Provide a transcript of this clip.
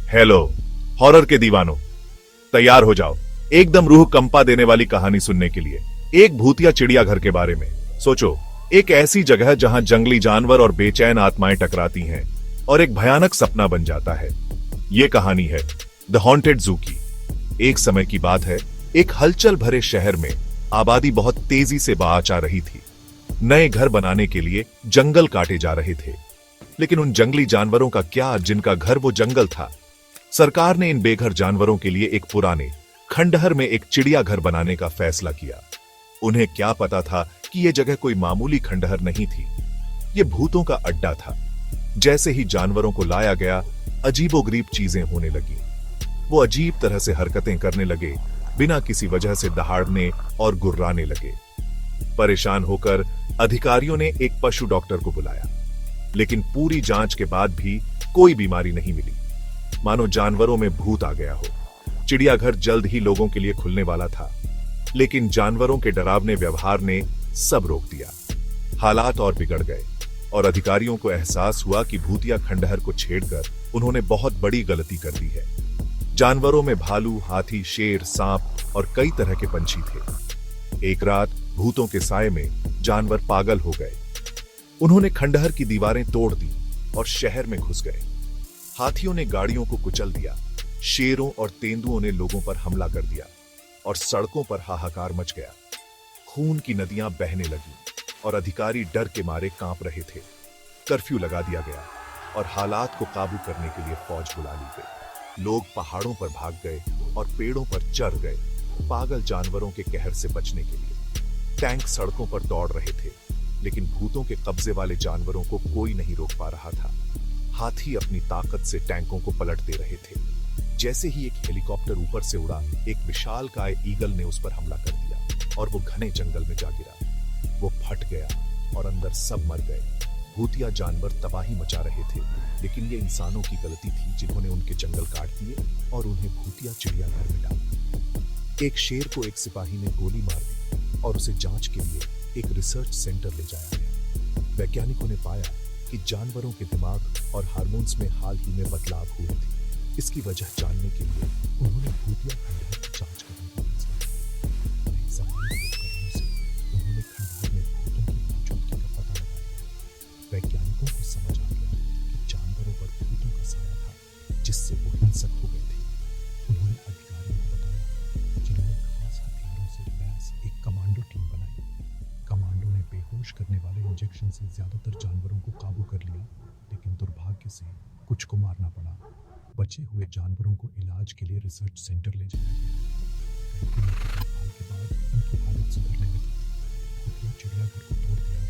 Hello horror के दीवानों, तैयार हो जाओ एकदम रूह कंपा देने वाली कहानी सुनने के लिए। एक भूतिया चिड़ियाघर के बारे में सोचो। एक ऐसी जगह जहां जंगली जानवर और बेचैन आत्माएं टकराती हैं और एक भयानक सपना बन जाता है। यह कहानी है द हॉन्टेड जू की। एक समय की बात है, एक हलचल भरे शहर में आबादी बहुत तेजी से बाँच आ रही थी। नए घर बनाने के लिए जंगल काटे जा रहे थे, लेकिन उन जंगली जानवरों का क्या जिनका घर वो जंगल था। सरकार ने इन बेघर जानवरों के लिए एक पुराने खंडहर में एक चिड़ियाघर बनाने का फैसला किया। उन्हें क्या पता था कि यह जगह कोई मामूली खंडहर नहीं थी, यह भूतों का अड्डा था। जैसे ही जानवरों को लाया गया, अजीबोगरीब चीजें होने लगी। वो अजीब तरह से हरकतें करने लगे, बिना किसी वजह से दहाड़ने और गुर्राने लगे। परेशान होकर अधिकारियों ने एक पशु डॉक्टर को बुलाया, लेकिन पूरी जांच के बाद भी कोई बीमारी नहीं मिली। मानो जानवरों में भूत आ गया हो। चिड़ियाघर जल्द ही लोगों के लिए खुलने वाला था, लेकिन जानवरों के डरावने व्यवहार ने सब रोक दिया। हालात और बिगड़ गए और अधिकारियों को एहसास हुआ कि भूतिया खंडहर को छेड़कर उन्होंने बहुत बड़ी गलती कर दी है। जानवरों में भालू, हाथी, शेर, सांप और कई तरह के पंछी थे। एक रात भूतों के साए में जानवर पागल हो गए। उन्होंने खंडहर की दीवारें तोड़ दी और शहर में घुस गए। हाथियों ने गाड़ियों को कुचल दिया, शेरों और तेंदुओं ने लोगों पर हमला कर दिया और सड़कों पर हाहाकार मच गया। खून की नदियां बहने लगी और अधिकारी डर के मारे कांप रहे थे। कर्फ्यू लगा दिया गया और हालात को काबू करने के लिए फौज बुला ली गई। लोग पहाड़ों पर भाग गए और पेड़ों पर चढ़ गए, पागल जानवरों के कहर से बचने के लिए। टैंक सड़कों पर दौड़ रहे थे, लेकिन भूतों के कब्जे वाले जानवरों को कोई नहीं रोक पा रहा था। हाथी अपनी ताकत से टैंकों को पलटते रहे थे। जैसे ही एक हेलीकॉप्टर ऊपर से उड़ा, एक विशालकाय ईगल ने उस पर हमला कर दिया और वो घने जंगल में जा गिरा। वो फट गया और अंदर सब मर गए। भूतिया जानवर तबाही मचा रहे थे, लेकिन ये इंसानों की गलती थी जिन्होंने उनके जंगल काट दिए और उन्हें भूतिया चिड़ियाघर में डाल दिया। एक शेर को एक सिपाही ने गोली मार दी और उसे जांच के लिए एक रिसर्च सेंटर ले जाया गया। वैज्ञानिकों ने पाया कि जानवरों के दिमाग और हार्मोन्स में हाल ही में बदलाव हुए थे। इसकी वजह जानने के लिए उन्होंने भूतिया खंडहर की जांच करने का फैसला किया। नए ज़माने के उपकरणों से उन्होंने खंडहर में भूतों की मौजूदगी का पता लगाया। वैज्ञानिकों को समझ आ गया कि जानवरों पर भूतों का साया था, जिससे वो हिंसक हो गए थे। उन्होंने अधिकारियों को बताया, जिन्होंने खास हथियारों से लैस एक कमांडो टीम बनाई। कमांडो ने बेहोश करने वाले इंजेक्शन से ज्यादातर जानवरों को काबू कर लिया, लेकिन दुर्भाग्य से कुछ को मारना पड़ा। बचे हुए जानवरों को इलाज के लिए रिसर्च सेंटर ले जाया गया। कई दिनों की देखभाल के बाद उनकी हालत सुधरने लगी। भूतिया चिड़ियाघर को तोड़ दिया